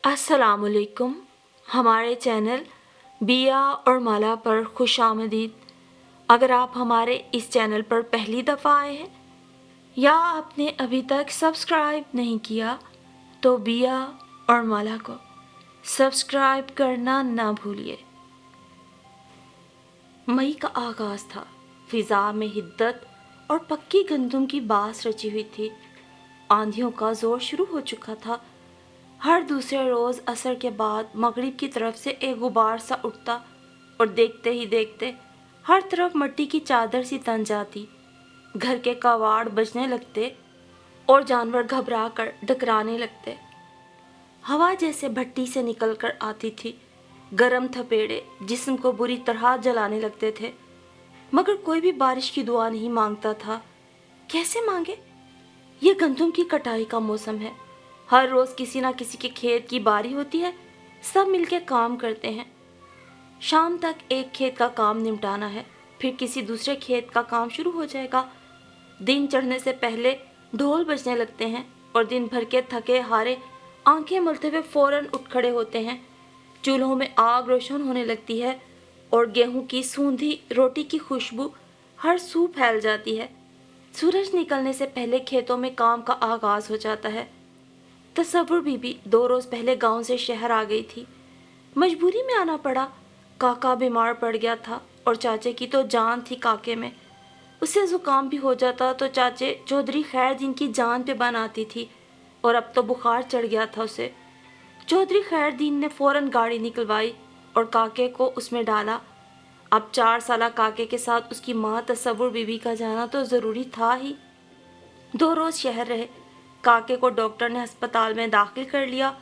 अस्सलाम वालेकुम। हमारे चैनल बिया और माला पर खुश आमदीद। अगर आप हमारे इस चैनल पर पहली दफ़ा आए हैं या आपने अभी तक सब्सक्राइब नहीं किया तो बिया और माला को सब्सक्राइब करना ना भूलिए। मई का आगाज़ था। फिज़ा में हिद्दत और पक्की गंदम की बास रची हुई थी। आंधियों का ज़ोर शुरू हो चुका था। हर दूसरे रोज़ असर के बाद मगरिब की तरफ से एक गुबार सा उठता और देखते ही देखते हर तरफ मिट्टी की चादर सी तन जाती। घर के कवाड़ बजने लगते और जानवर घबरा कर डकराने लगते। हवा जैसे भट्टी से निकल कर आती थी। गरम थपेड़े जिस्म को बुरी तरह जलाने लगते थे, मगर कोई भी बारिश की दुआ नहीं मांगता था। कैसे मांगे? ये गंदम की कटाई का मौसम है। हर रोज़ किसी ना किसी के खेत की बारी होती है। सब मिलके काम करते हैं। शाम तक एक खेत का काम निपटाना है, फिर किसी दूसरे खेत का काम शुरू हो जाएगा। दिन चढ़ने से पहले ढोल बजने लगते हैं और दिन भर के थके हारे आंखें मलते हुए फौरन उठ खड़े होते हैं। चूल्हों में आग रोशन होने लगती है और गेहूं की सूंधी रोटी की खुशबू हर सू फैल जाती है। सूरज निकलने से पहले खेतों में काम का आगाज हो जाता है। तसव्वुर बीबी 2 रोज पहले गांव से शहर आ गई थी। मजबूरी में आना पड़ा। काका बीमार पड़ गया था और चाचे की तो जान थी काके में। उसे जुकाम भी हो जाता तो चाचे चौधरी खैरदीन की जान पे बन आती थी, और अब तो बुखार चढ़ गया था उसे। चौधरी खैरदीन ने फौरन गाड़ी निकलवाई और काके को उसमें डाला। अब 4 साला काके के साथ उसकी माँ तसव्वुर बीबी का जाना तो ज़रूरी था ही। 2 रोज़ शहर रहे। काके को डॉक्टर ने अस्पताल में दाखिल कर लिया।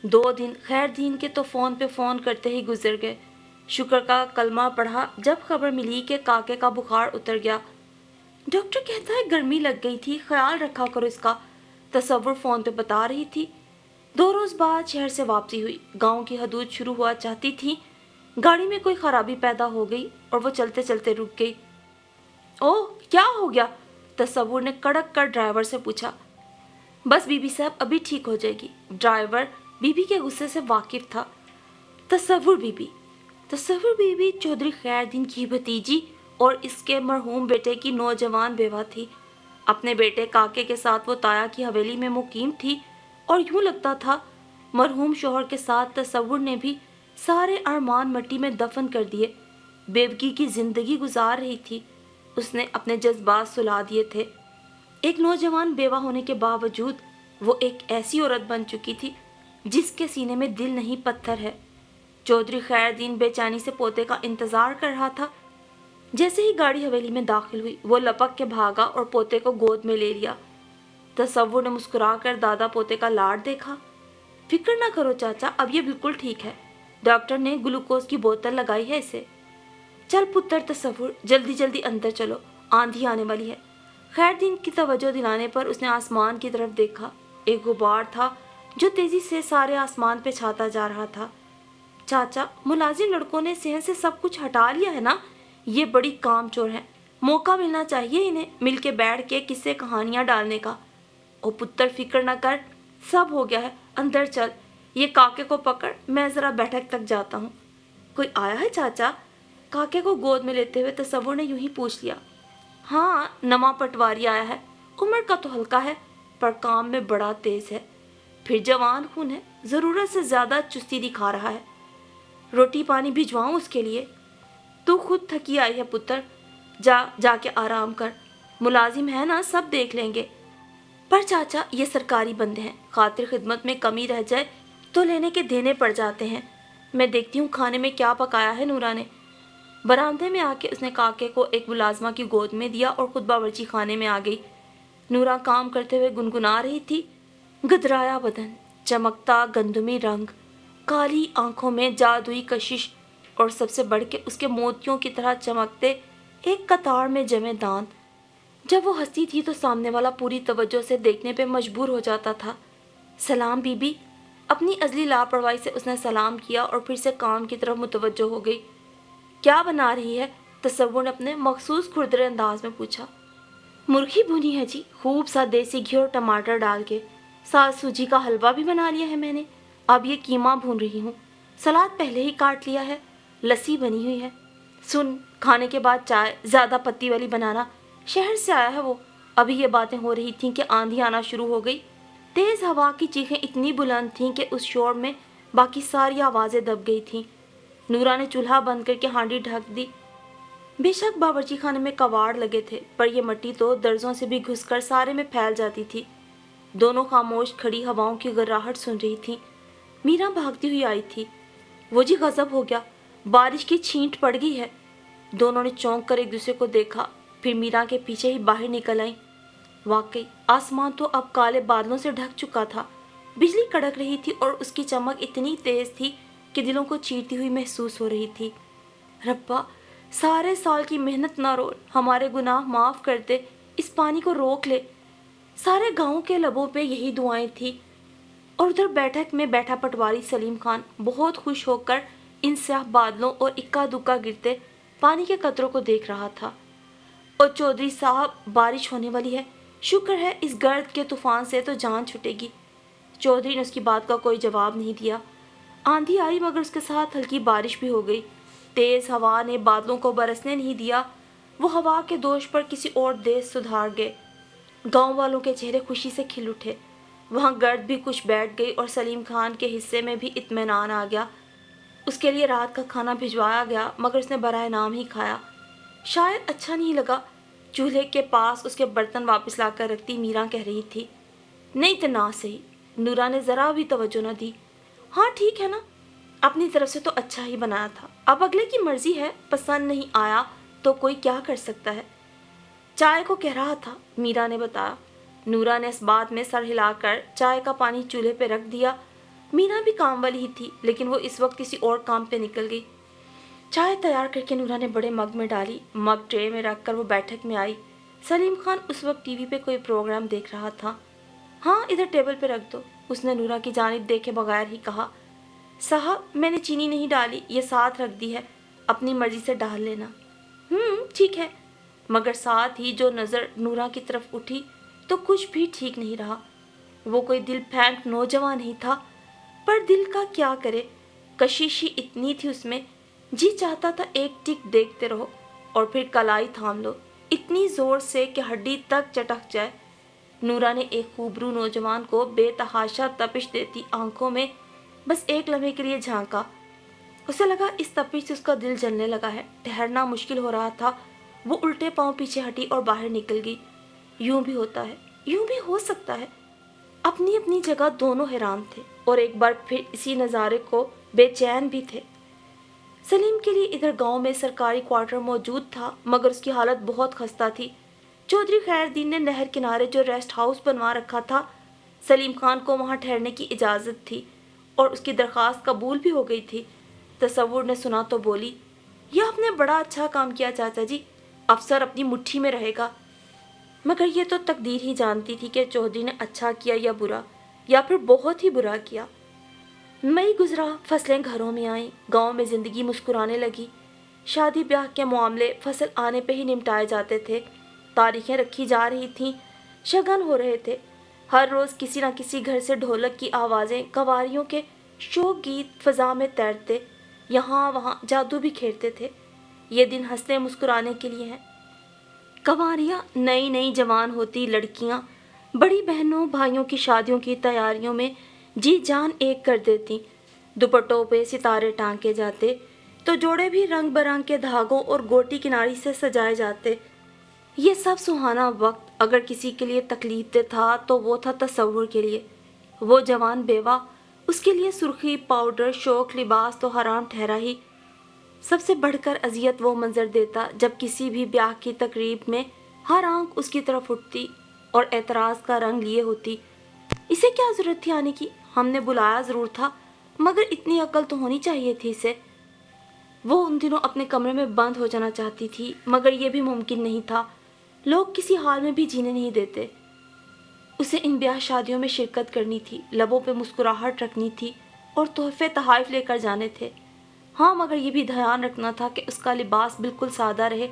2 दिन खैरदीन के तो फ़ोन पे फ़ोन करते ही गुजर गए। शुक्र का कलमा पढ़ा जब खबर मिली कि काके का बुखार उतर गया। डॉक्टर कहता है गर्मी लग गई थी, ख्याल रखा करो इसका, तसव्वुर फ़ोन पे बता रही थी। 2 रोज़ बाद शहर से वापसी हुई। गांव की हदूद शुरू हुआ चाहती थी। गाड़ी में कोई खराबी पैदा हो गई और वो चलते चलते रुक गई। ओह, क्या हो गया? तसव्वुर ने कड़क कर ड्राइवर से पूछा। बस बीबी साहब, अभी ठीक हो जाएगी। ड्राइवर बीबी के गुस्से से वाकिफ था। तसव्वुर बीबी चौधरी खैरदीन की भतीजी और इसके मरहूम बेटे की नौजवान बेवा थी। अपने बेटे काके के साथ वो ताया की हवेली में मुकीम थी और यूं लगता था मरहूम शोहर के साथ तसव्वुर ने भी सारे अरमान मिट्टी में दफन कर दिए। बेवगी की जिंदगी गुजार रही थी। उसने अपने जज्बात सुला दिए थे। एक नौजवान बेवा होने के बावजूद वो एक ऐसी औरत बन चुकी थी जिसके सीने में दिल नहीं पत्थर है। चौधरी खैरदीन बेचैनी से पोते का इंतजार कर रहा था। जैसे ही गाड़ी हवेली में दाखिल हुई वो लपक के भागा और पोते को गोद में ले लिया। तसव्वुर ने मुस्कुराकर दादा पोते का लाड देखा। फिक्र ना करो चाचा, अब ये बिल्कुल ठीक है। डॉक्टर ने ग्लूकोज की बोतल लगाई है इसे। चल पुत्र तसव्वुर, जल्दी जल्दी अंदर चलो, आंधी आने वाली है। खैरदीन की तवज्जो दिलाने पर उसने आसमान की तरफ देखा। एक गुबार था जो तेजी से सारे आसमान पे छाता जा रहा था। चाचा, मुलाजिम लड़कों ने सहन से सब कुछ हटा लिया है ना? ये बड़ी कामचोर हैं। मौका मिलना चाहिए इन्हें मिलके बैठ के किस्से कहानियां डालने का। ओ पुत्र, फिक्र न कर, सब हो गया है। अंदर चल, ये काके को पकड़, मैं ज़रा बैठक तक जाता हूँ। कोई आया है चाचा? काके को गोद में लेते हुए तसव्वुर ने यूं ही पूछ लिया। हाँ, नमा पटवारी आया है। उम्र का तो हल्का है पर काम में बड़ा तेज है। फिर जवान खून है, ज़रूरत से ज़्यादा चुस्ती दिखा रहा है। रोटी पानी भिजवाऊँ उसके लिए? तू खुद थकी आई है पुत्र, जाके आराम कर। मुलाजिम है ना, सब देख लेंगे। पर चाचा, ये सरकारी बंदे हैं, खातिर खिदमत में कमी रह जाए तो लेने के देने पड़ जाते हैं। मैं देखती हूँ खाने में क्या पकाया है नूरा ने। बरामदे में आके उसने काके को एक मुलाजमा की गोद में दिया और खुद बावर्ची खाने में आ गई। नूरा काम करते हुए गुनगुना रही थी। गदराया बदन, चमकता गंदमी रंग, काली आंखों में जादुई कशिश और सबसे बढ़ के उसके मोतियों की तरह चमकते एक कतार में जमे दांत। जब वो हंसती थी तो सामने वाला पूरी तवज्जो से देखने पे मजबूर हो जाता था। सलाम बीबी। अपनी अजली लापरवाही से उसने सलाम किया और फिर से काम की तरफ मुतवज्जो हो गई। क्या बना रही है? तसव्वुर ने अपने मखसूस खुरदरे अंदाज में पूछा। मुर्गी भुनी है जी, खूब सा देसी घी और टमाटर डाल के। साग सूजी का हलवा भी बना लिया है मैंने। اب یہ قیمہ بھون رہی ہوں، سلاد پہلے ہی کاٹ لیا ہے، لسی بنی ہوئی ہے۔ سن، کھانے کے بعد چائے زیادہ پتی والی بنانا، شہر سے آیا ہے وہ۔ ابھی یہ باتیں ہو رہی تھیں کہ آندھی آنا شروع ہو گئی۔ تیز ہوا کی چیخیں اتنی بلند تھیں کہ اس شور میں باقی ساری آوازیں دب گئی تھیں۔ نورا نے چولہا بند کر کے ہانڈی ڈھک دی۔ بے شک باورچی خانے میں کواڑ لگے تھے، پر یہ مٹی تو درزوں سے بھی گھس کر سارے میں پھیل جاتی تھی۔ دونوں خاموش کھڑی ہواؤں کی گراہٹ سن رہی تھیں۔ میرا بھاگتی ہوئی آئی تھی۔ وہ جی غضب ہو گیا، بارش کی چھینٹ پڑ گئی ہے۔ دونوں نے چونک کر ایک دوسرے کو دیکھا، پھر میرا کے پیچھے ہی باہر نکل آئیں۔ واقعی آسمان تو اب کالے بادلوں سے ڈھک چکا تھا۔ بجلی کڑک رہی تھی اور اس کی چمک اتنی تیز تھی کہ دلوں کو چیرتی ہوئی محسوس ہو رہی تھی۔ ربا، سارے سال کی محنت نہ رول، ہمارے گناہ معاف کر دے، اس پانی کو روک لے۔ سارے گاؤں کے لبوں پہ یہی دعائیں تھیں۔ اور ادھر بیٹھک میں بیٹھا پٹواری سلیم خان بہت خوش ہو کر ان سیاہ بادلوں اور اکا دکا گرتے پانی کے قطروں کو دیکھ رہا تھا۔ اور چودھری صاحب، بارش ہونے والی ہے، شکر ہے اس گرد کے طوفان سے تو جان چھٹے گی۔ چودھری نے اس کی بات کا کوئی جواب نہیں دیا۔ آندھی آئی مگر اس کے ساتھ ہلکی بارش بھی ہو گئی۔ تیز ہوا نے بادلوں کو برسنے نہیں دیا، وہ ہوا کے دوش پر کسی اور دیس سدھار گئے۔ گاؤں والوں کے چہرے خوشی سے کھل اٹھے۔ وہاں گرد بھی کچھ بیٹھ گئی اور سلیم خان کے حصے میں بھی اطمینان آ گیا۔ اس کے لیے رات کا کھانا بھجوایا گیا مگر اس نے برائے نام ہی کھایا۔ شاید اچھا نہیں لگا۔ چولہے کے پاس اس کے برتن واپس لا کر رکھتی میرا کہہ رہی تھی، نہیں تو نہ صحیح۔ نورا نے ذرا بھی توجہ نہ دی۔ ہاں ٹھیک ہے نا، اپنی طرف سے تو اچھا ہی بنایا تھا، اب اگلے کی مرضی ہے، پسند نہیں آیا تو کوئی کیا کر سکتا ہے۔ چائے کو کہہ رہا تھا، میرا نے بتایا۔ نورا نے اس بات میں سر ہلا کر چائے کا پانی چولہے پہ رکھ دیا۔ میرا بھی کام والی ہی تھی لیکن وہ اس وقت کسی اور کام پہ نکل گئی۔ چائے تیار کر کے نورا نے بڑے مگ میں ڈالی، مگ ٹرے میں رکھ کر وہ بیٹھک میں آئی۔ سلیم خان اس وقت ٹی وی پہ کوئی پروگرام دیکھ رہا تھا۔ ہاں ادھر ٹیبل پہ رکھ دو، اس نے نورا کی جانب دیکھے بغیر ہی کہا۔ صاحب میں نے چینی نہیں ڈالی، یہ ساتھ رکھ دی ہے، اپنی مرضی سے ڈال لینا۔ ٹھیک ہے۔ مگر ساتھ ہی جو نظر نورا کی طرف اٹھی تو کچھ بھی ٹھیک نہیں رہا۔ وہ کوئی دل پھینک نوجوان نہیں تھا، پر دل کا کیا کرے، کشش ہی اتنی تھی اس میں، جی چاہتا تھا ایک ٹک دیکھتے رہو اور پھر کلائی تھام لو، اتنی زور سے کہ ہڈی تک چٹک جائے۔ نورا نے ایک خوبرو نوجوان کو بے تحاشا تپش دیتی آنکھوں میں بس ایک لمحے کے لیے جھانکا۔ اسے لگا اس تپش سے اس کا دل جلنے لگا ہے، ٹھہرنا مشکل ہو رہا تھا۔ وہ الٹے پاؤں پیچھے ہٹی اور باہر نکل گئی۔ یوں بھی ہوتا ہے، یوں بھی ہو سکتا ہے۔ اپنی اپنی جگہ دونوں حیران تھے اور ایک بار پھر اسی نظارے کو بے چین بھی تھے۔ سلیم کے لیے ادھر گاؤں میں سرکاری کوارٹر موجود تھا مگر اس کی حالت بہت خستہ تھی۔ چودھری خیر دین نے نہر کنارے جو ریسٹ ہاؤس بنوا رکھا تھا، سلیم خان کو وہاں ٹھہرنے کی اجازت تھی اور اس کی درخواست قبول بھی ہو گئی تھی۔ تصور نے سنا تو بولی، یہ آپ نے بڑا اچھا کام کیا چاچا جی، افسر اپنی مٹھی میں رہے گا۔ مگر یہ تو تقدیر ہی جانتی تھی کہ چودھری نے اچھا کیا یا برا، یا پھر بہت ہی برا کیا۔ مئی گزرا، فصلیں گھروں میں آئیں، گاؤں میں زندگی مسکرانے لگی۔ شادی بیاہ کے معاملے فصل آنے پہ ہی نمٹائے جاتے تھے، تاریخیں رکھی جا رہی تھیں، شگن ہو رہے تھے۔ ہر روز کسی نہ کسی گھر سے ڈھولک کی آوازیں، قواریوں کے شوق گیت فضا میں تیرتے، یہاں وہاں جادو بھی کھیلتے تھے۔ یہ دن ہنسنے مسکرانے کے لیے ہیں۔ کنواریاں نئی نئی جوان ہوتی لڑکیاں بڑی بہنوں بھائیوں کی شادیوں کی تیاریوں میں جی جان ایک کر دیتی۔ دوپٹوں پہ ستارے ٹانکے جاتے تو جوڑے بھی رنگ برنگ کے دھاگوں اور گوٹی کناری سے سجائے جاتے۔ یہ سب سہانا وقت اگر کسی کے لیے تکلیف دہ تھا تو وہ تھا تصور کے لیے۔ وہ جوان بیوہ، اس کے لیے سرخی، پاؤڈر، شوق، لباس تو حرام ٹھہرا ہی۔ سب سے بڑھ کر اذیت وہ منظر دیتا جب کسی بھی بیاہ کی تقریب میں ہر آنکھ اس کی طرف اٹھتی اور اعتراض کا رنگ لیے ہوتی۔ اسے کیا ضرورت تھی آنے کی، ہم نے بلایا ضرور تھا مگر اتنی عقل تو ہونی چاہیے تھی اسے۔ وہ ان دنوں اپنے کمرے میں بند ہو جانا چاہتی تھی مگر یہ بھی ممکن نہیں تھا، لوگ کسی حال میں بھی جینے نہیں دیتے۔ اسے ان بیاہ شادیوں میں شرکت کرنی تھی، لبوں پہ مسکراہٹ رکھنی تھی اور تحفے تحائف لے کر جانے تھے۔ ہاں مگر یہ بھی دھیان رکھنا تھا کہ اس کا لباس بالکل سادہ رہے،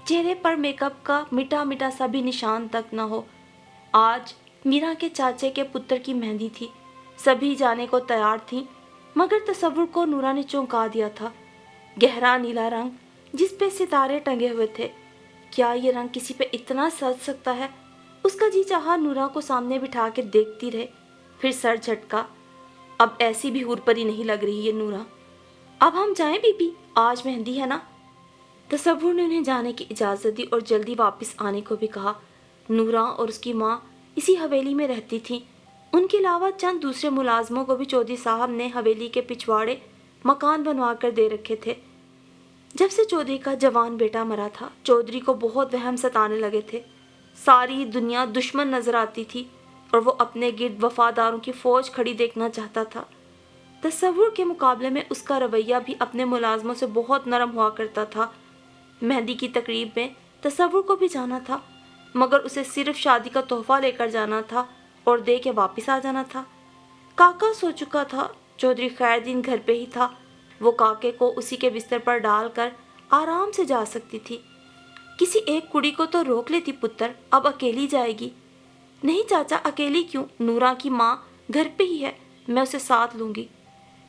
چہرے پر میک اپ کا مٹا مٹا سا بھی نشان تک نہ ہو۔ آج میرا کے چاچے کے پتر کی مہندی تھی، सभी जाने को तैयार थीं, मगर तसव्वुर को नूरा ने चौंका दिया था। गहरा नीला रंग जिस पे सितारे टंगे हुए थे, क्या ये रंग किसी पे इतना सज सकता है? उसका जी चाहा नूरा को सामने बिठा के देखती रहे, फिर सर झटका। अब ऐसी भी हुरपरी नहीं लग रही है नूरा। अब हम जाएं बीबी, आज मेहंदी है ना। तसव्वुर ने उन्हें जाने की इजाज़त दी और जल्दी वापस आने को भी कहा। नूरा और उसकी माँ इसी हवेली में रहती थीं। उनके अलावा चंद दूसरे मुलाजमों को भी चौधरी साहब ने हवेली के पिछवाड़े मकान बनवा कर दे रखे थे। जब से चौधरी का जवान बेटा मरा था, चौधरी को बहुत वहम सताने लगे थे। सारी दुनिया दुश्मन नजर आती थी और वो अपने गिर्द वफादारों की फौज खड़ी देखना चाहता था। तसव्वुर के मुकाबले में उसका रवैया भी अपने मुलाजमों से बहुत नरम हुआ करता था। मेहंदी की तकरीब में तसव्वुर को भी जाना था, मगर उसे सिर्फ शादी का तोहफा लेकर जाना था और दे के वापस आ जाना था। काका सो चुका था, चौधरी खैरदीन घर पे ही था। वो काके को उसी के बिस्तर पर डालकर आराम से जा सकती थी। किसी एक कुड़ी को तो रोक लेती पुत्र, अब अकेली जाएगी। नहीं चाचा, अकेली क्यों, नूरा की माँ घर पे ही है, मैं उसे साथ लूंगी।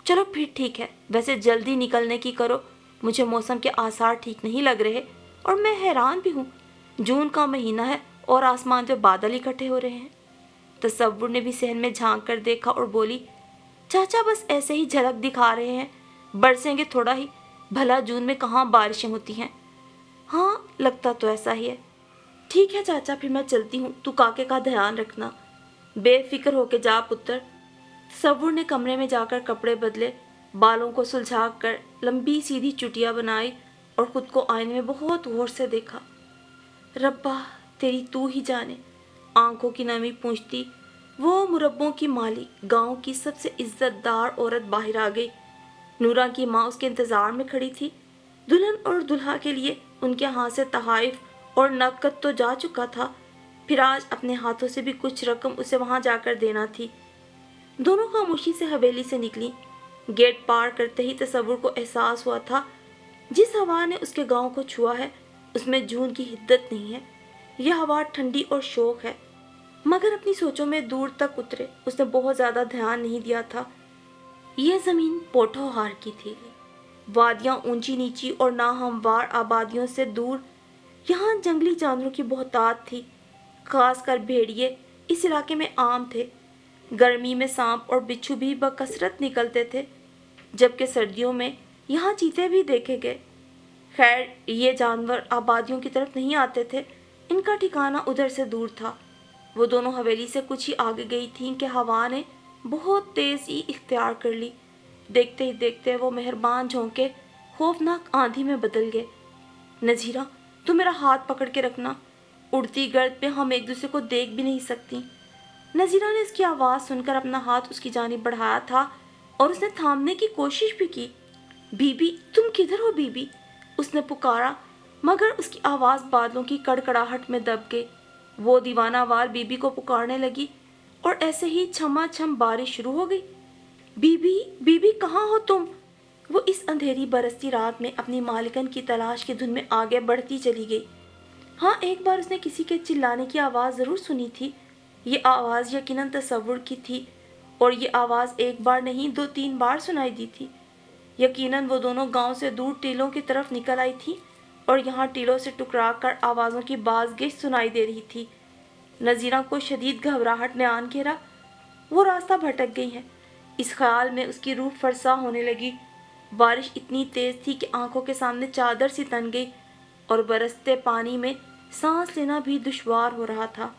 चलो फिर ठीक है, वैसे जल्दी निकलने की करो, मुझे मौसम के आसार ठीक नहीं लग रहे और मैं हैरान भी हूँ। जून का महीना है और आसमान पे बादल इकट्ठे हो रहे हैं। तसव्वुर ने भी सहन में झांक कर देखा और बोली, चाचा बस ऐसे ही झलक दिखा रहे हैं, बरसेंगे थोड़ा ही, भला जून में कहाँ बारिशें होती हैं। हाँ, लगता तो ऐसा ही है। ठीक है चाचा, फिर मैं चलती हूँ, तू काके का ध्यान रखना। बेफिक्र होके जा पुत्र। तसव्वुर ने कमरे में जाकर कपड़े बदले, बालों को सुलझा कर लंबी सीधी चुटिया बनाई और खुद को आईने में बहुत गौर से देखा। रब्बा तेरी तू ही जाने, आंखों की नमी पूंछती वो मुरब्बों की मालिक, गांव की सबसे इज्जतदार औरत बाहर आ गई। नूरा की माँ उसके इंतजार में खड़ी थी। दुल्हन और दुल्हा के लिए उनके हाथ से तहाइफ और नकद तो जा चुका था, फिर आज अपने हाथों से भी कुछ रकम उसे वहां जाकर देना थी। दोनों खामोशी से हवेली से निकली। गेट पार करते ही तसव्वुर को एहसास हुआ था, जिस हवा ने उसके गांव को छुआ है उसमें जून की हिद्दत नहीं है। यह हवा ठंडी और शोक है। मगर अपनी सोचों में दूर तक उतरे उसने बहुत ज्यादा ध्यान नहीं दिया था। यह जमीन पोठोहार की थी, वादियां ऊंची नीची और नाहमवार आबादियों से दूर। यहाँ जंगली जानवरों की बहुतायत थी, खासकर भेड़िए इस इलाके में आम थे। गर्मी में सांप और बिच्छू भी बकसरत निकलते थे, जबकि सर्दियों में यहाँ चीते भी देखे गए। खैर, ये जानवर आबादियों की तरफ नहीं आते थे, इनका ठिकाना उधर से दूर था। वो दोनों हवेली से कुछ ही आगे गई थीं कि हवा ने बहुत तेजी इख्तियार कर ली। देखते ही देखते वो मेहरबान झोंके खौफनाक आंधी में बदल गए। नजीरा, तू मेरा हाथ पकड़ के रखना, उड़ती गर्द पे हम एक दूसरे को देख भी नहीं सकती। नजीरा ने इसकी आवाज़ सुनकर अपना हाथ उसकी जानिब बढ़ाया था और उसने थामने की कोशिश भी की। बीबी, तुम किधर हो बीबी? उसने पुकारा, मगर उसकी आवाज़ बादलों की कड़कड़ाहट में दब गई। वो दीवानावार बीबी को पुकारने लगी और ऐसे ही छमाछम बारिश शुरू हो गई। बीबी, बीबी कहाँ हो तुम? वो इस अंधेरी बरसती रात में अपनी मालिकन की तलाश की धुन में आगे बढ़ती चली गई। हाँ, एक बार उसने किसी के चिल्लाने की आवाज़ ज़रूर सुनी थी। ये आवाज़ यकीनन तसव्वुर की थी और ये आवाज़ एक बार नहीं 2-3 बार सुनाई दी थी। यकीनन वो दोनों गांव से दूर टीलों की तरफ निकल आई थी और यहाँ टीलों से टकरा कर आवाज़ों की बाज़गिश सुनाई दे रही थी। नज़ीरा को शदीद घबराहट ने आन घेरा। वो रास्ता भटक गई है, इस ख्याल में उसकी रूह फरसा होने लगी। बारिश इतनी तेज़ थी कि आंखों के सामने चादर सी तन गई और बरसते पानी में सांस लेना भी दुश्वार हो रहा था।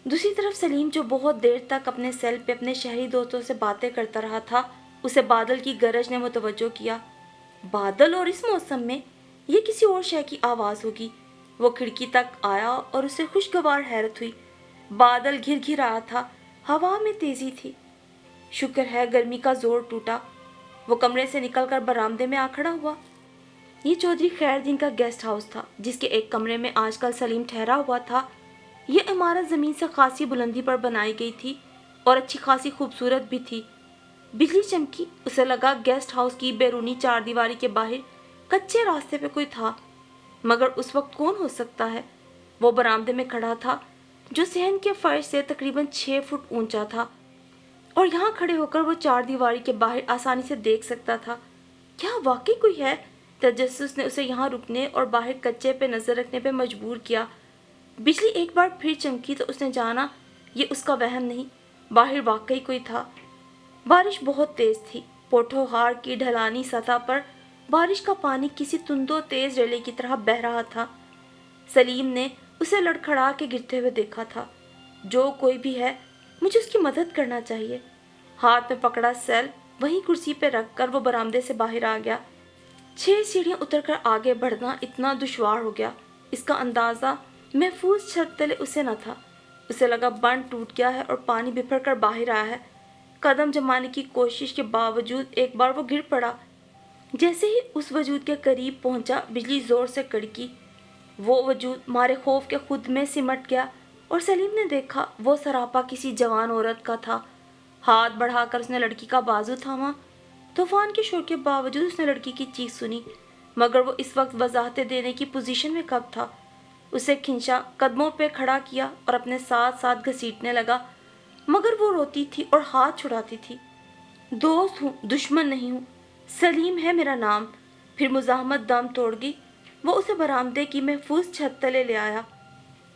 दूसरी तरफ सलीम, जो बहुत देर तक अपने सेल पे अपने शहरी दोस्तों से बातें करता रहा था, उसे बादल की गरज ने मुतवज्जो किया। बादल और इस मौसम में ये किसी और शय की आवाज़ होगी। वो खिड़की तक आया और उसे खुशगवार हैरत हुई। बादल घिर घिर आया था, हवा में तेजी थी। शुक्र है गर्मी का जोर टूटा। वो कमरे से निकलकर बरामदे में आ खड़ा हुआ। ये चौधरी खैरदीन का गेस्ट हाउस था, जिसके एक कमरे में आजकल सलीम ठहरा हुआ था। यह इमारत ज़मीन से खासी बुलंदी पर बनाई गई थी और अच्छी खासी खूबसूरत भी थी। बिजली चमकी, उसे लगा गेस्ट हाउस की बैरूनी चारदीवारी के बाहर कच्चे रास्ते पे कोई था, मगर उस वक्त कौन हो सकता है। वो बरामदे में खड़ा था, जो सहन के फर्श से तकरीबन 6 फुट ऊंचा था। और यहाँ खड़े होकर वो चार दीवारी के बाहर आसानी से देख सकता था। क्या वाकई कोई है? तजस्सुस ने उसे यहाँ रुकने और बाहर कच्चे पे नजर रखने पे मजबूर किया। बिजली एक बार फिर चमकी तो उसने जाना ये उसका वहम नहीं, बाहर वाकई कोई था। बारिश बहुत तेज थी। पोठोहार की ढलानी सतह पर बारिश का पानी किसी तुंदो तेज रेले की तरह बह रहा था। सलीम ने उसे लड़खड़ा के गिरते हुए देखा था। जो कोई भी है, मुझे उसकी मदद करना चाहिए। हाथ में पकड़ा सेल वहीं कुर्सी पे रखकर वो बरामदे से बाहर आ गया। 6 सीढ़ियां उतरकर आगे बढ़ना इतना दुश्वार हो गया, इसका अंदाजा महफूज छत तले उसे न था। उसे लगा बंद टूट गया है और पानी बिफर कर बाहर आया है। कदम जमाने की कोशिश के बावजूद एक बार वो गिर पड़ा। जैसे ही उस वजूद के करीब पहुंचा, बिजली जोर से कड़की। वो वजूद मारे खौफ के खुद में सिमट गया और सलीम ने देखा वो सरापा किसी जवान औरत का था। हाथ बढ़ाकर उसने लड़की का बाजू थामा। तूफान के शोर के बावजूद उसने लड़की की चीख सुनी, मगर वो इस वक्त वजाहतें देने की पोजीशन में कब था। उसे खिंचा, कदमों पे खड़ा किया और अपने साथ साथ घसीटने लगा, मगर वो रोती थी और हाथ छुड़ाती थी। दोस्त हूँ, दुश्मन नहीं हूँ, सलीम है मेरा नाम। फिर मुजाहमत दम तोड़ गई। वो उसे बरामदे की महफूज छत तले ले आया,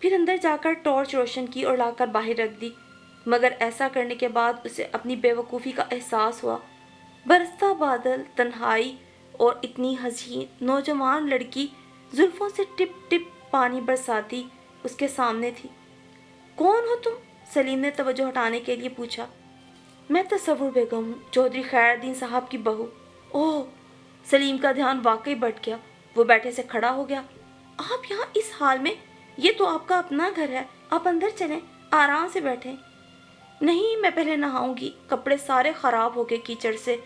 फिर अंदर जाकर टॉर्च रोशन की और लाकर बाहर रख दी। मगर ऐसा करने के बाद उसे अपनी बेवकूफ़ी का एहसास हुआ। बरसता बादल, तन्हाई और इतनी हसीन नौजवान लड़की जुल्फों से टिप टिप पानी बरसाती उसके सामने थी। कौन हो तुम? सलीम ने तवज्जो हटाने के लिए पूछा। मैं तसव्वुर बेगम हूँ, चौधरी खैरुद्दीन साहब की बहू। ओह! सलीम का ध्यान वाकई बट गया। वो बैठे से खड़ा हो गया। आप यहाँ इस हाल में? ये तो आपका अपना घर है, आप अंदर चलें, आराम से बैठें। नहीं, मैं पहले नहाऊंगी, कपड़े सारे खराब हो गए कीचड़ से।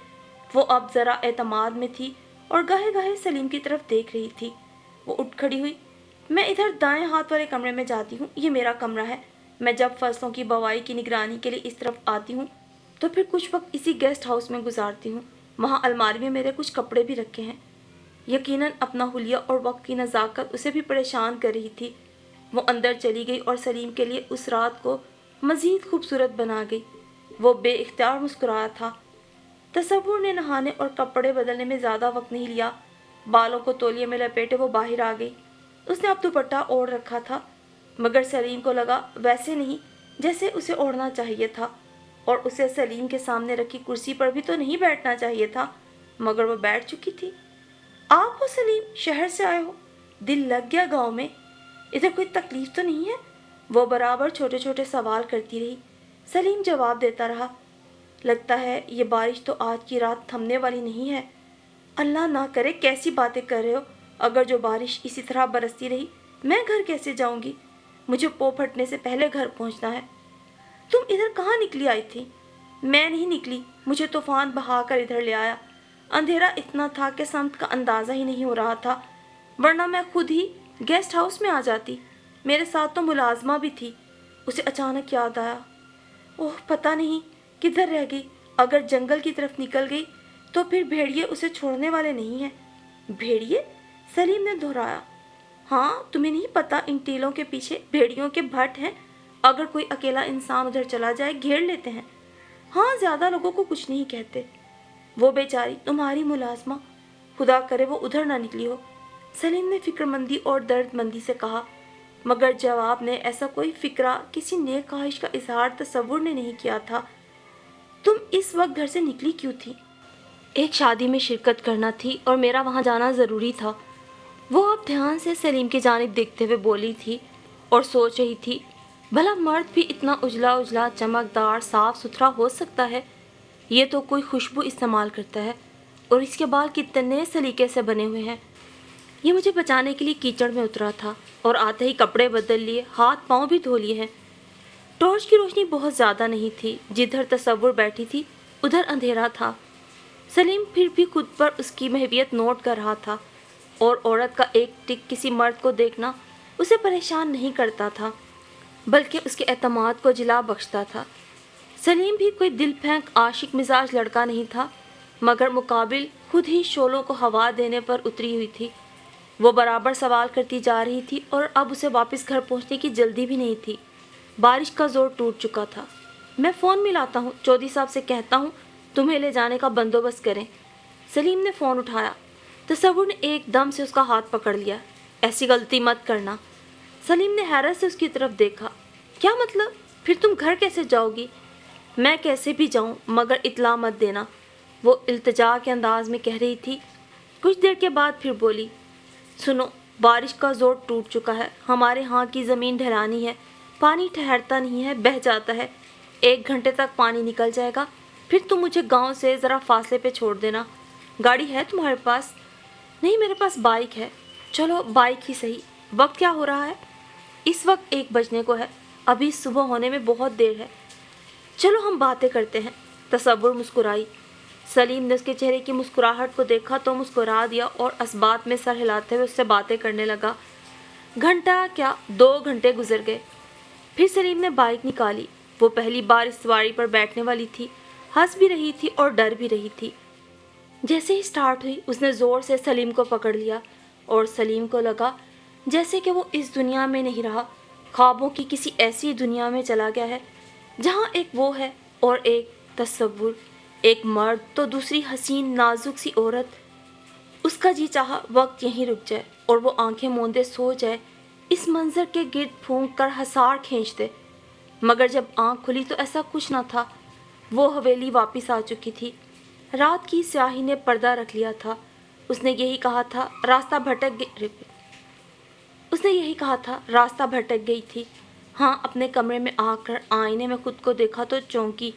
वो अब जरा एतमाद में थी और गाहे गाहे सलीम की तरफ देख रही थी। वो उठ खड़ी हुई। मैं इधर दाएं हाथ वाले कमरे में जाती हूँ, ये मेरा कमरा है। मैं जब फसलों की बवाई की निगरानी के लिए इस तरफ आती हूँ तो फिर कुछ वक्त इसी गेस्ट हाउस में गुजारती हूँ। वहाँ अलमारी में मेरे कुछ कपड़े भी रखे हैं। यकीनन अपना हुलिया और वक्त की नज़ाकत उसे भी परेशान कर रही थी। वो अंदर चली गई और सलीम के लिए उस रात को मज़ीद खूबसूरत बना गई। वो बेइख्तियार मुस्कुराया था। तसव्वुर ने नहाने और कपड़े बदलने में ज़्यादा वक्त नहीं लिया। बालों को तौलिए में लपेटे वो बाहर आ गई। उसने अब दुपट्टा ओढ़ रखा था, मगर सलीम को लगा वैसे नहीं जैसे उसे ओढ़ना चाहिए था, और उसे सलीम के सामने रखी कुर्सी पर भी तो नहीं बैठना चाहिए था, मगर वो बैठ चुकी थी। आप हो सलीम? शहर से आए हो? दिल लग गया गांव में? इधर कोई तकलीफ तो नहीं है? वो बराबर छोटे छोटे सवाल करती रही। सलीम जवाब देता रहा। लगता है ये बारिश तो आज की रात थमने वाली नहीं है। अल्लाह ना करे, कैसी बातें कर रहे हो? अगर जो बारिश इसी तरह बरसती रही, मैं घर कैसे जाऊंगी? मुझे पो फटने से पहले घर पहुंचना है। तुम इधर कहाँ निकली आई थी? मैं नहीं निकली, मुझे तूफान बहाकर इधर ले आया। अंधेरा इतना था कि समत का अंदाज़ा ही नहीं हो रहा था, वरना मैं खुद ही गेस्ट हाउस में आ जाती। मेरे साथ तो मुलाजमा भी थी। उसे अचानक याद आया, ओह पता नहीं किधर रह गई। अगर जंगल की तरफ निकल गई तो फिर भेड़िए उसे छोड़ने वाले नहीं हैं। भेड़िए? सलीम ने दोहराया। हाँ, तुम्हें नहीं पता, इन टीलों के पीछे भेड़ियों के भट्ट हैं। अगर कोई अकेला इंसान उधर चला जाए घेर लेते हैं। हाँ, ज़्यादा लोगों को कुछ नहीं कहते। वो बेचारी तुम्हारी मुलाजमा, खुदा करे वो उधर ना निकली हो, सलीम ने फिक्रमंदी और दर्दमंदी से कहा। मगर जवाब ने ऐसा कोई फिक्रा, किसी नेक ख्वाहिश का इजहार तसव्वुर ने नहीं किया था। तुम इस वक्त घर से निकली क्यों थी? एक शादी में शिरकत करना थी और मेरा वहाँ जाना ज़रूरी था। वो अब ध्यान से सलीम की जानिब देखते हुए बोली थी और सोच रही थी, भला मर्द भी इतना उजला उजला चमकदार साफ सुथरा हो सकता है? ये तो कोई खुशबू इस्तेमाल करता है, और इसके बाल कितने सलीके से बने हुए हैं। ये मुझे बचाने के लिए कीचड़ में उतरा था और आते ही कपड़े बदल लिए, हाथ पाँव भी धो लिए हैं। टॉर्च की रोशनी बहुत ज़्यादा नहीं थी। जिधर तसव्वुर बैठी थी उधर अंधेरा था। सलीम फिर भी खुद पर उसकी महवियत नोट कर रहा था, और औरत का एक टिक किसी मर्द को देखना उसे परेशान नहीं करता था, बल्कि उसके एतमाद को जिला बख्शता था। सलीम भी कोई दिल फेंक आशिक मिजाज लड़का नहीं था, मगर मुकाबिल खुद ही शोलों को हवा देने पर उतरी हुई थी। वो बराबर सवाल करती जा रही थी और अब उसे वापस घर पहुंचने की जल्दी भी नहीं थी। बारिश का जोर टूट चुका था। میں فون ملاتا ہوں، چودھری صاحب سے کہتا ہوں تمہیں لے جانے کا بندوبست کریں۔ سلیم نے فون اٹھایا۔ تصور نے ایک دم سے اس کا ہاتھ پکڑ لیا۔ ایسی غلطی مت کرنا۔ سلیم نے حیرت سے اس کی طرف دیکھا۔ کیا مطلب؟ پھر تم گھر کیسے جاؤ گی؟ میں کیسے بھی جاؤں مگر اطلاع مت دینا، وہ التجا کے انداز میں کہہ رہی تھی۔ کچھ دیر کے بعد پھر بولی، سنو، بارش کا زور ٹوٹ چکا ہے، ہمارے ہاں کی زمین ڈھلانی ہے، پانی ٹھہرتا نہیں ہے، بہہ جاتا ہے، 1 گھنٹے تک پانی نکل جائے گا، پھر تم مجھے گاؤں سے ذرا فاصلے پہ چھوڑ دینا۔ گاڑی ہے تمہارے پاس؟ نہیں، میرے پاس بائک ہے۔ چلو بائک ہی صحیح۔ وقت کیا ہو رہا ہے؟ اس وقت 1 بجنے کو ہے، ابھی صبح ہونے میں بہت دیر ہے۔ چلو ہم باتیں کرتے ہیں۔ تصور مسکرائی۔ سلیم نے اس کے چہرے کی مسکراہٹ کو دیکھا تو مسکرا دیا اور اسبات میں سر ہلاتے ہوئے اس سے باتیں کرنے لگا۔ گھنٹہ کیا 2 گھنٹے گزر گئے۔ پھر سلیم نے بائک نکالی۔ وہ پہلی بار اس سواری پر بیٹھنے والی تھی، ہنس بھی رہی تھی اور ڈر بھی رہی تھی۔ جیسے ہی سٹارٹ ہوئی اس نے زور سے سلیم کو پکڑ لیا اور سلیم کو لگا جیسے کہ وہ اس دنیا میں نہیں رہا، خوابوں کی کسی ایسی دنیا میں چلا گیا ہے جہاں ایک وہ ہے اور ایک تصور، ایک مرد تو دوسری حسین نازک سی عورت۔ اس کا جی چاہا وقت یہیں رک جائے اور وہ آنکھیں موندے سو جائے، اس منظر کے گرد پھونک کر حسار کھینچ دے، مگر جب آنکھ کھلی تو ایسا کچھ نہ تھا۔ وہ حویلی واپس آ چکی تھی۔ رات کی سیاہی نے پردہ رکھ لیا تھا۔ اس نے یہی کہا تھا راستہ بھٹک گئی تھی۔ ہاں، اپنے کمرے میں آ کر آئینے میں خود کو دیکھا تو چونکی۔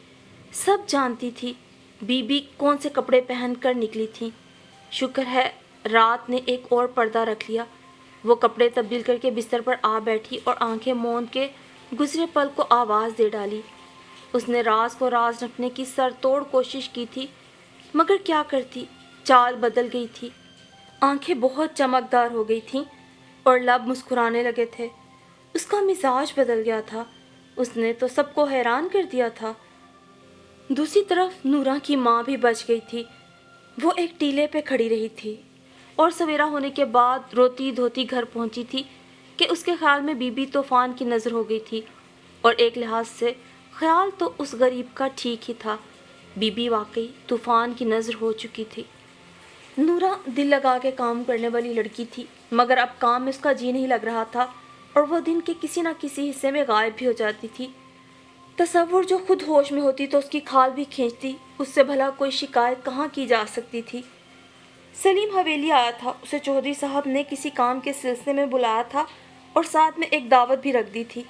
سب جانتی تھی بی بی کون سے کپڑے پہن کر نکلی تھی۔ شکر ہے رات نے ایک اور پردہ رکھ لیا۔ وہ کپڑے تبدیل کر کے بستر پر آ بیٹھی اور آنکھیں موند کے گزرے پل کو آواز دے ڈالی۔ اس نے راز کو راز رکھنے کی سر توڑ کوشش کی تھی، مگر کیا کرتی، چال بدل گئی تھی۔ آنکھیں بہت چمکدار ہو گئی تھیں اور لب مسکرانے لگے تھے۔ اس کا مزاج بدل گیا تھا۔ اس نے تو سب کو حیران کر دیا تھا۔ دوسری طرف نورا کی ماں بھی بچ گئی تھی۔ وہ ایک ٹیلے پہ کھڑی رہی تھی اور سویرا ہونے کے بعد روتی دھوتی گھر پہنچی تھی کہ اس کے خیال میں بی بی طوفان کی نظر ہو گئی تھی، اور ایک لحاظ سے خیال تو اس غریب کا ٹھیک ہی تھا، بی بی واقعی طوفان کی نظر ہو چکی تھی۔ نورا دل لگا کے کام کرنے والی لڑکی تھی، مگر اب کام میں اس کا جی نہیں لگ رہا تھا اور وہ دن کے کسی نہ کسی حصے میں غائب بھی ہو جاتی تھی۔ تصور جو خود ہوش میں ہوتی تو اس کی کھال بھی کھینچتی، اس سے بھلا کوئی شکایت کہاں کی جا سکتی تھی۔ سلیم حویلی آیا تھا، اسے چودھری صاحب نے کسی کام کے سلسلے میں بلایا تھا اور ساتھ میں ایک دعوت بھی رکھ دی تھی۔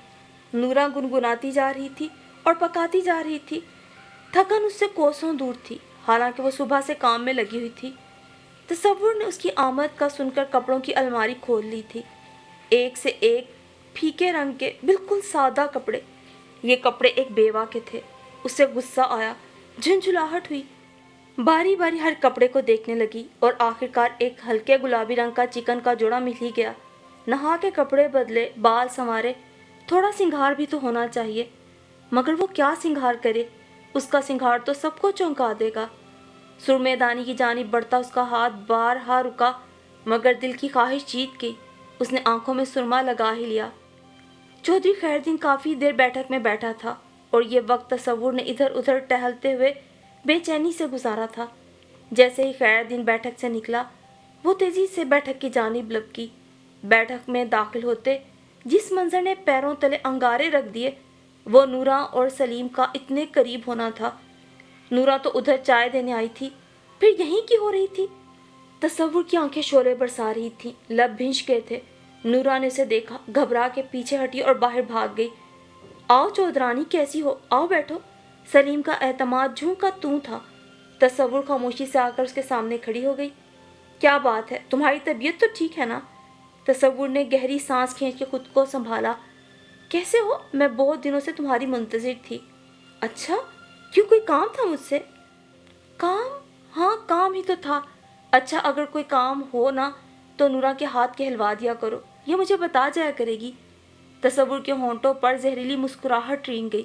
نورا گنگناتی جا رہی تھی اور پکاتی جا رہی تھی۔ تھکن اس سے کوسوں دور تھی، حالانکہ وہ صبح سے کام میں لگی ہوئی تھی۔ تصور نے اس کی آمد کا سن کر کپڑوں کی الماری کھول لی تھی، ایک سے ایک پھیکے رنگ کے بالکل سادہ کپڑے۔ یہ کپڑے ایک بیوہ کے تھے۔ اسے غصہ آیا، جھنجھلاہٹ ہوئی، باری باری ہر کپڑے کو دیکھنے لگی اور آخرکار ایک ہلکے گلابی رنگ کا چکن کا جوڑا مل ہی گیا۔ نہا کے کپڑے بدلے، بال سنوارے، تھوڑا سنگھار بھی تو ہونا چاہیے، مگر وہ کیا سنگھار کرے؟ اس کا سنگھار تو سب کو چونکا دے گا۔ سرمے دانی کی جانب بڑھتا اس کا ہاتھ بارہا رکا، مگر دل کی خواہش جیت گئی۔ اس نے آنکھوں میں سرما لگا ہی لیا۔ چودھری خیردین کافی دیر بیٹھک میں بیٹھا تھا اور یہ وقت تصور نے ادھر ادھر ٹہلتے ہوئے بے چینی سے گزارا تھا۔ جیسے ہی خیردین بیٹھک سے نکلا، وہ تیزی سے بیٹھک کی جانب لپکی۔ بیٹھک میں داخل ہوتے جس منظر نے پیروں تلے انگارے رکھ دیے، وہ نورا اور سلیم کا اتنے قریب ہونا تھا۔ نورا تو ادھر چائے دینے آئی تھی، پھر یہیں کی ہو رہی تھی؟ تصور کی آنکھیں شعلے برسا رہی تھیں، لب بھنش گئے تھے۔ نورا نے اسے دیکھا، گھبرا کے پیچھے ہٹی اور باہر بھاگ گئی۔ آؤ چودرانی، کیسی ہو؟ آؤ بیٹھو۔ سلیم کا اعتماد جوں کا توں تھا۔ تصور خاموشی سے آ کر اس کے سامنے کھڑی ہو گئی۔ کیا بات ہے، تمہاری طبیعت تو ٹھیک ہے نا؟ تصور نے گہری سانس کھینچ کے خود کو سنبھالا۔ کیسے ہو؟ میں بہت دنوں سے تمہاری منتظر تھی۔ اچھا، کیوں کوئی کام تھا مجھ سے؟ کام؟ ہاں، کام ہی تو تھا۔ اچھا، اگر کوئی کام ہو نا تو نورا کے ہاتھ کے ہلوا دیا کرو، یہ مجھے بتا جایا کرے گی۔ تصور کے ہونٹوں پر زہریلی مسکراہٹ رینگ گئی۔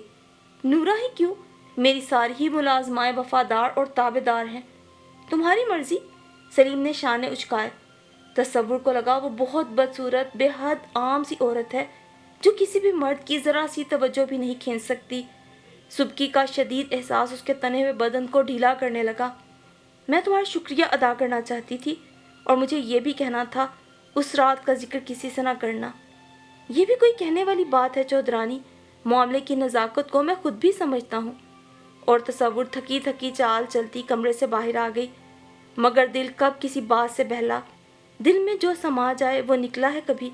نورا ہی کیوں، میری ساری ہی ملازمائیں وفادار اور تابع دار ہیں، تمہاری مرضی۔ سلیم نے شانے اچکائے۔ تصور کو لگا وہ بہت بدصورت، بے حد عام سی عورت ہے جو کسی بھی مرد کی ذرا سی توجہ بھی نہیں کھینچ سکتی۔ सुबकी का शदीद एहसास उसके तने हुए बदन को ढीला करने लगा। मैं तुम्हारा शुक्रिया अदा करना चाहती थी और मुझे ये भी कहना था, उस रात का जिक्र किसी से ना करना। ये भी कोई कहने वाली बात है चौधरानी? मामले की नज़ाकत को मैं खुद भी समझता हूँ। और तसव्वुर थकी थकी चाल चलती कमरे से बाहर आ गई। मगर दिल कब किसी बात से बहला। दिल में जो समा जाए वो निकला है कभी।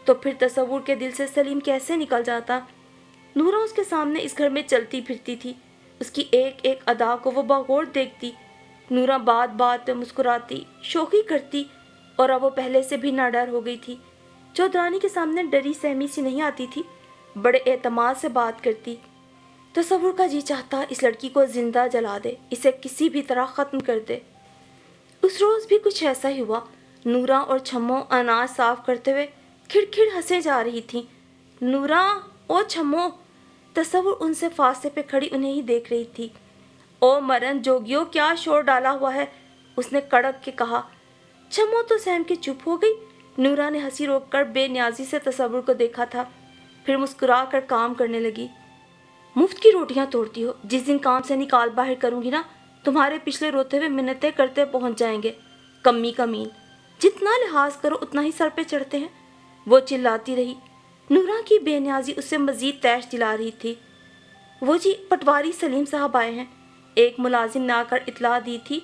तो फिर तसव्वुर के दिल से सलीम कैसे निकल जाता। नूरा उसके सामने इस घर में चलती फिरती थी। उसकी एक एक अदा को वो बगौर देखती। नूरा बात बात पे मुस्कुराती, शोखी करती, और अब वो पहले से भी नाडर हो गई थी। चौधरानी के सामने डरी सहमी सी नहीं आती थी, बड़े एतमाद से बात करती। तसव्वुर का जी चाहता इस लड़की को जिंदा जला दे, इसे किसी भी तरह ख़त्म कर दे। उस रोज़ भी कुछ ऐसा ही हुआ। नूरा और छम्मो अनाज साफ करते हुए खिड़खिड़ हंसे जा रही थी। नूरा, ओ छम्मो। तसव्वुर उनसे फासले पे खड़ी उन्हें ही देख रही थी। ओ मरन जोगियो, क्या शोर डाला हुआ है, उसने कड़क के कहा। छम्मो तो सहम के चुप हो गई। नूरा ने हंसी रोककर बेनियाजी से तसव्वुर को देखा था, फिर मुस्कुरा कर काम करने लगी। मुफ्त की रोटियां तोड़ती हो। जिस दिन काम से निकाल बाहर करूंगी ना, तुम्हारे पिछले रोते हुए मिन्नतें करते पहुंच जाएंगे। कमी कमीन, जितना लिहाज करो उतना ही सर पे चढ़ते हैं, वो चिल्लाती रही। नूरा की बेनियाजी उससे मजीद तैश दिला रही थी। वो जी, पटवारी सलीम साहब आए हैं। एक मुलाजिम ने आकर इतला दी थी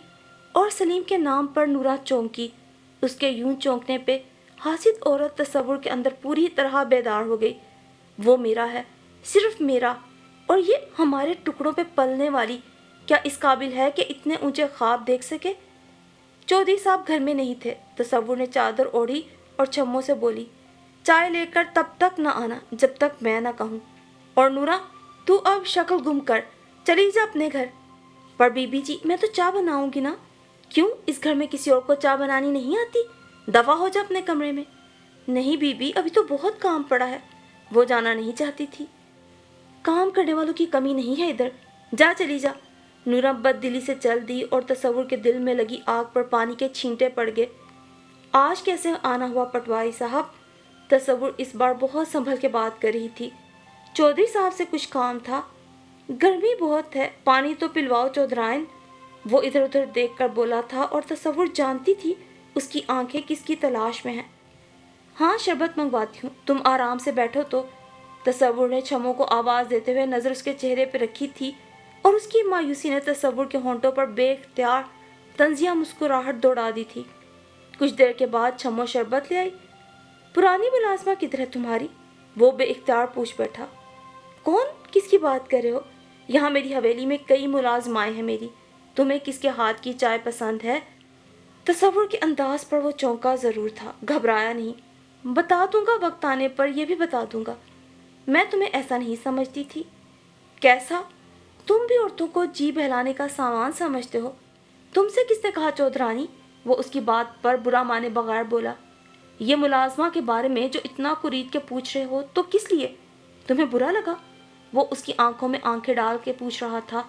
और सलीम के नाम पर नूरा चौंकी। उसके यूं चौंकने पे हासिद औरत तसव्वुर के अंदर पूरी तरह बेदार हो गई। वो मेरा है, सिर्फ मेरा, और ये हमारे टुकड़ों पे पलने वाली क्या इस काबिल है कि इतने ऊंचे ख्वाब देख सके। चौधरी साहब घर में नहीं थे। तसव्वुर ने चादर ओढ़ी और छम्मो से बोली, चाय लेकर तब तक न आना जब तक मैं न कहूँ। और नूरा, तू अब शक्ल गुम कर चली जा अपने घर। पर बीबी जी, मैं तो चाय बनाऊंगी ना। क्यों, इस घर में किसी और को चाय बनानी नहीं आती? दफा हो जा अपने कमरे में। नहीं बीबी, अभी तो बहुत काम पड़ा है। वो जाना नहीं चाहती थी। काम करने वालों की कमी नहीं है इधर, जा चली जा। नूरा बददिली से चल दी और तसव्वुर के दिल में लगी आग पर पानी के छींटे पड़ गए। आज कैसे आना हुआ पटवारी साहब? तसव्वुर इस बार बहुत संभल के बात कर रही थी। चौधरी साहब से कुछ काम था। गर्मी बहुत है, पानी तो पिलवाओ चौधराइन। वो इधर उधर देख कर बोला था और तसव्वुर जानती थी उसकी आंखें किसकी तलाश में हैं। हाँ, शरबत मंगवाती हूँ, तुम आराम से बैठो तो। तसव्वुर ने छम्मो को आवाज़ देते हुए नज़र उसके चेहरे पर रखी थी और उसकी मायूसी ने तसव्वुर के होंठों पर बेख्तियार तंजिया मुस्कुराहट दौड़ा दी थी। कुछ देर के बाद छम्मो शरबत ले आई। पुरानी मुलाजमा किधर है तुम्हारी? वो बेइख्तियार पूछ बैठा। कौन, किसकी बात कर रहे हो? यहाँ मेरी हवेली में कई मुलाजमाएं हैं मेरी। तुम्हें किसके हाथ की चाय पसंद है? तसव्वुर के अंदाज पर वो चौंका ज़रूर था, घबराया नहीं। बता दूंगा, वक्त आने पर यह भी बता दूंगा। मैं तुम्हें ऐसा नहीं समझती थी। कैसा? तुम भी औरतों को जी बहलाने का सामान समझते हो। तुमसे किसने कहा चौधरानी? वो उसकी बात पर बुरा माने बगैर बोला। ये मुलाजमा के बारे में जो इतना कुरीद के पूछ रहे हो तो किस लिए? तुम्हें बुरा लगा? वो उसकी आंखों में आंखें डाल के पूछ रहा था।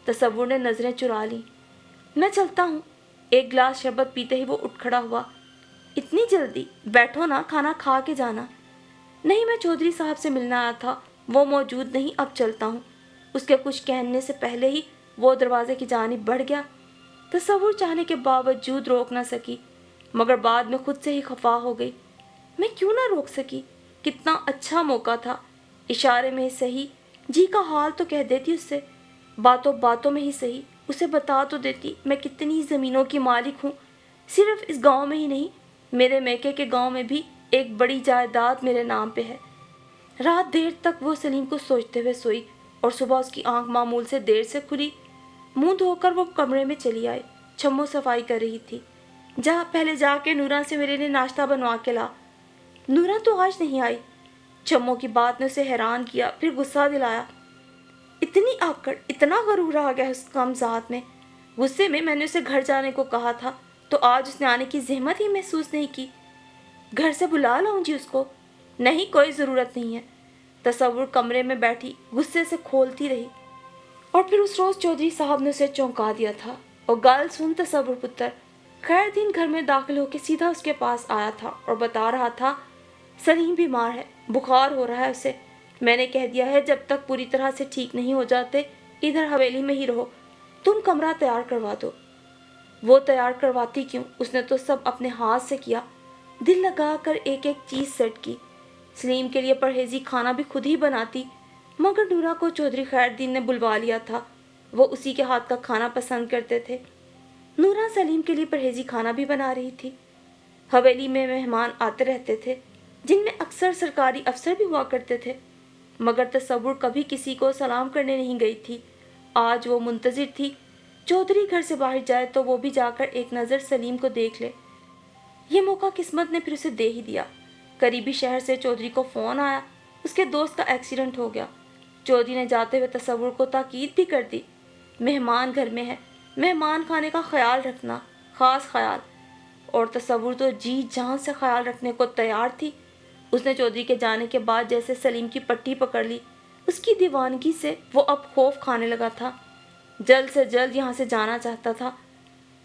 तसव्वुर ने नजरें चुरा ली। मैं चलता हूँ। एक गिलास शरबत पीते ही वो उठ खड़ा हुआ। इतनी जल्दी? बैठो ना, खाना खा के जाना। नहीं, मैं चौधरी साहब से मिलना आया था, वो मौजूद नहीं, अब चलता हूँ। उसके कुछ कहने से पहले ही वो दरवाजे की जानिब बढ़ गया। तसव्वुर चाहने के बावजूद रोक ना सकी, मगर बाद में खुद से ही खफा हो गई। मैं क्यों ना रोक सकी? कितना अच्छा मौका था। इशारे में सही, जी का हाल तो कह देती उससे। बातों बातों में ही सही, उसे बता तो देती मैं कितनी ज़मीनों की मालिक हूँ। सिर्फ इस गांव में ही नहीं, मेरे मैके के गांव में भी एक बड़ी जायदाद मेरे नाम पे है। रात देर तक वो सलीम को सोचते हुए सोई और सुबह उसकी आंख मामूल से देर से खुली। मुंह धोकर वो कमरे में चली आई। छम्मो सफाई कर रही थी। जा, पहले जाके नूरा से मेरे लिए नाश्ता बनवा के ला। नूरा तो आज नहीं आई। छम्मो की बात ने उसे हैरान किया, फिर गुस्सा दिलाया। इतनी आकड़, इतना गरूर आ गया उस कमज़ात में। गुस्से में मैंने उसे घर जाने को कहा था तो आज उसने आने की जहमत ही महसूस नहीं की। घर से बुला लाऊं जी उसको? नहीं, कोई ज़रूरत नहीं है। तसव्वुर कमरे में बैठी गुस्से से खोलती रही। और फिर उस रोज़ चौधरी साहब ने उसे चौंका दिया था। और गाल सुन तसव्वुर पुत्र, खैर दिन घर में दाखिल होकर सीधा उसके पास आया था और बता रहा था, सलीम बीमार है, बुखार हो रहा है उसे, میں نے کہہ دیا ہے جب تک پوری طرح سے ٹھیک نہیں ہو جاتے ادھر حویلی میں ہی رہو، تم کمرہ تیار کروا دو۔ وہ تیار کرواتی کیوں، اس نے تو سب اپنے ہاتھ سے کیا، دل لگا کر ایک ایک چیز سیٹ کی۔ سلیم کے لیے پرہیزی کھانا بھی خود ہی بناتی، مگر نورا کو چودھری خیر الدین نے بلوا لیا تھا، وہ اسی کے ہاتھ کا کھانا پسند کرتے تھے۔ نورا سلیم کے لیے پرہیزی کھانا بھی بنا رہی تھی۔ حویلی میں مہمان آتے رہتے تھے، جن میں اکثر سرکاری افسر بھی ہوا کرتے تھے، مگر تصور کبھی کسی کو سلام کرنے نہیں گئی تھی۔ آج وہ منتظر تھی چودھری گھر سے باہر جائے تو وہ بھی جا کر ایک نظر سلیم کو دیکھ لے۔ یہ موقع قسمت نے پھر اسے دے ہی دیا۔ قریبی شہر سے چودھری کو فون آیا، اس کے دوست کا ایکسیڈنٹ ہو گیا۔ چودھری نے جاتے ہوئے تصور کو تاکید بھی کر دی، مہمان گھر میں ہے، مہمان کھانے کا خیال رکھنا، خاص خیال۔ اور تصور تو جی جان سے خیال رکھنے کو تیار تھی۔ اس نے چودھری کے جانے کے بعد جیسے سلیم کی پٹی پکڑ لی، اس کی دیوانگی سے وہ اب خوف کھانے لگا تھا، جلد سے جلد یہاں سے جانا چاہتا تھا،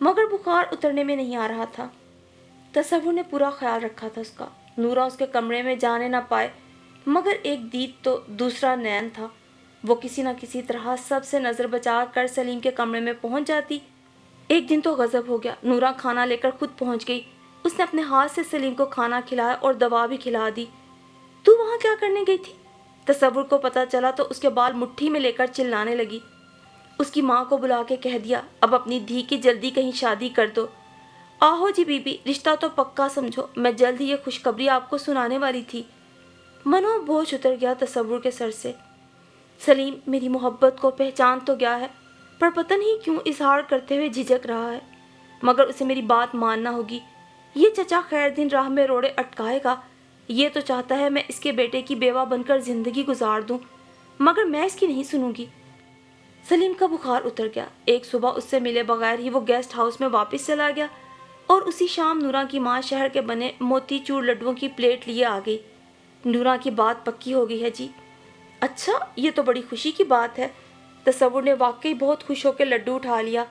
مگر بخار اترنے میں نہیں آ رہا تھا۔ تصور نے پورا خیال رکھا تھا اس کا، نورا اس کے کمرے میں جانے نہ پائے، مگر ایک دید تو دوسرا نین تھا، وہ کسی نہ کسی طرح سب سے نظر بچا کر سلیم کے کمرے میں پہنچ جاتی۔ ایک دن تو غضب ہو گیا، نورا کھانا لے کر خود پہنچ گئی، اس نے اپنے ہاتھ سے سلیم کو کھانا کھلایا اور دوا بھی کھلا دی۔ تو وہاں کیا کرنے گئی تھی؟ تصور کو پتا چلا تو اس کے بال مٹھی میں لے کر چلانے لگی۔ اس کی ماں کو بلا کے کہہ دیا، اب اپنی دھی کی جلدی کہیں شادی کر دو۔ آہو جی بی بی، رشتہ تو پکا سمجھو، میں جلد ہی یہ خوشخبری آپ کو سنانے والی تھی۔ منو بوجھ اتر گیا تصور کے سر سے۔ سلیم میری محبت کو پہچان تو گیا ہے، پر پتہ نہیں کیوں اظہار کرتے ہوئے جھجک رہا ہے، مگر اسے میری بات ماننا ہوگی۔ یہ چچا خیر الدین راہ میں روڑے اٹکائے گا، یہ تو چاہتا ہے میں اس کے بیٹے کی بیوہ بن کر زندگی گزار دوں، مگر میں اس کی نہیں سنوں گی۔ سلیم کا بخار اتر گیا۔ ایک صبح اس سے ملے بغیر ہی وہ گیسٹ ہاؤس میں واپس چلا گیا، اور اسی شام نورا کی ماں شہر کے بنے موتی چور لڈوؤں کی پلیٹ لیے آ گئی۔ نورا کی بات پکی ہو گئی ہے جی۔ اچھا، یہ تو بڑی خوشی کی بات ہے۔ تصور نے واقعی بہت خوش ہو کے لڈو اٹھا لیا۔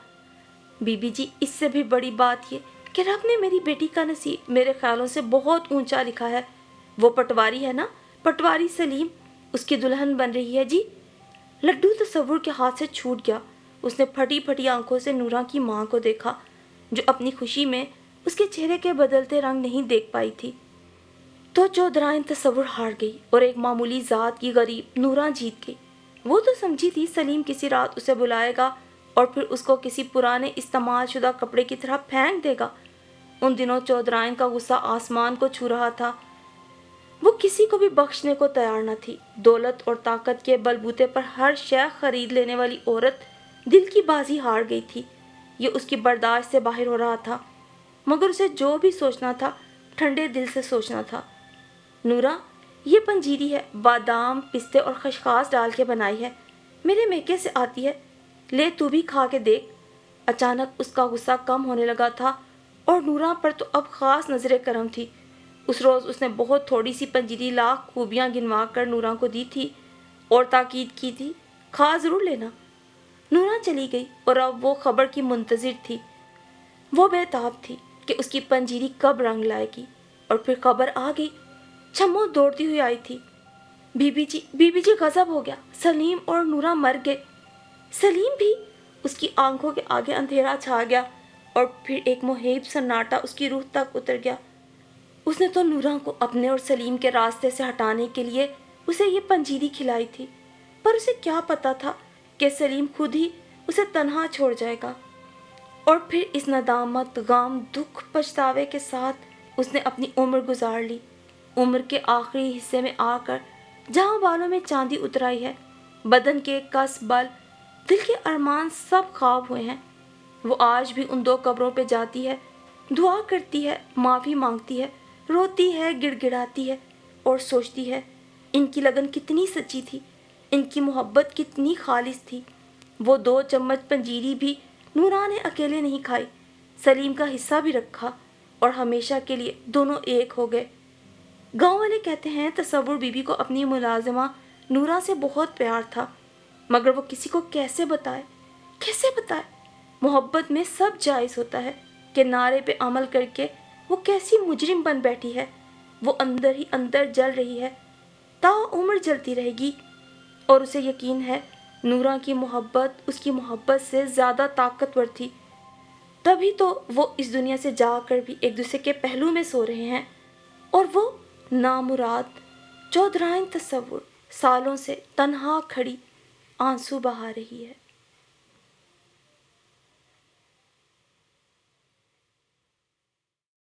بی بی جی، اس سے بھی بڑی بات یہ کہ رب نے میری بیٹی کا نصیب میرے خیالوں سے بہت اونچا لکھا ہے۔ وہ پٹواری ہے نا، پٹواری سلیم، اس کی دلہن بن رہی ہے جی۔ لڈو تصور کے ہاتھ سے چھوٹ گیا۔ اس نے پھٹی پھٹی آنکھوں سے نورا کی ماں کو دیکھا، جو اپنی خوشی میں اس کے چہرے کے بدلتے رنگ نہیں دیکھ پائی تھی۔ تو چودھرائن تصور ہار گئی اور ایک معمولی ذات کی غریب نورا جیت گئی۔ وہ تو سمجھی تھی سلیم کسی رات اسے بلائے گا اور پھر اس کو کسی پرانے استعمال شدہ کپڑے کی طرح پھینک دے گا۔ ان دنوں چودھرائن کا غصہ آسمان کو چھو رہا تھا۔ وہ کسی کو بھی بخشنے کو تیار نہ تھی۔ دولت اور طاقت کے بلبوتے پر ہر شے خرید لینے والی عورت دل کی بازی ہار گئی تھی۔ یہ اس کی برداشت سے باہر ہو رہا تھا، مگر اسے جو بھی سوچنا تھا ٹھنڈے دل سے سوچنا تھا۔ نورا، یہ پنجیری ہے، بادام، پستے اور خشخاش ڈال کے بنائی ہے، میرے میکے سے آتی ہے، لے تو بھی کھا کے دیکھ۔ اچانک اس کا غصہ کم ہونے لگا تھا، اور نورا پر تو اب خاص نظر کرم تھی۔ اس روز اس نے بہت تھوڑی سی پنجیری لاکھ خوبیاں گنوا کر نورا کو دی تھی اور تاکید کی تھی، کھا ضرور لینا۔ نورا چلی گئی اور اب وہ خبر کی منتظر تھی۔ وہ بے تاب تھی کہ اس کی پنجیری کب رنگ لائے گی، اور پھر خبر آ گئی۔ چھمو دوڑتی ہوئی آئی تھی۔ بی بی جی غضب ہو گیا، سلیم اور نورا مر گئے۔ سلیم بھی؟ اس کی آنکھوں کے آگے اندھیرا چھا گیا، اور پھر ایک مہیب سناٹا اس کی روح تک اتر گیا۔ اس نے تو نورا کو اپنے اور سلیم کے راستے سے ہٹانے کے لیے اسے یہ پنجیری کھلائی تھی، پر اسے کیا پتا تھا کہ سلیم خود ہی اسے تنہا چھوڑ جائے گا۔ اور پھر اس ندامت، غم، دکھ، پچھتاوے کے ساتھ اس نے اپنی عمر گزار لی۔ عمر کے آخری حصے میں آ کر جہاں بالوں میں چاندی اتر آئی ہے، بدن کے کس بل، دل کے ارمان سب خواب ہوئے ہیں۔ وہ آج بھی ان دو قبروں پہ جاتی ہے، دعا کرتی ہے، معافی مانگتی ہے، روتی ہے، گڑ گڑاتی ہے، اور سوچتی ہے ان کی لگن کتنی سچی تھی، ان کی محبت کتنی خالص تھی۔ وہ 2 چمچ پنجیری بھی نورا نے اکیلے نہیں کھائی، سلیم کا حصہ بھی رکھا، اور ہمیشہ کے لیے دونوں ایک ہو گئے۔ گاؤں والے کہتے ہیں تصور بی بی کو اپنی ملازمہ نورا سے بہت پیار تھا، مگر وہ کسی کو کیسے بتائے؟ محبت میں سب جائز ہوتا ہے کہ نعرے پہ عمل کر کے وہ کیسی مجرم بن بیٹھی ہے۔ وہ اندر ہی اندر جل رہی ہے، تا عمر جلتی رہے گی، اور اسے یقین ہے نورا کی محبت اس کی محبت سے زیادہ طاقتور تھی۔ تبھی تو وہ اس دنیا سے جا کر بھی ایک دوسرے کے پہلو میں سو رہے ہیں، اور وہ نامراد چودرائن تصور سالوں سے تنہا کھڑی آنسو بہا رہی ہے۔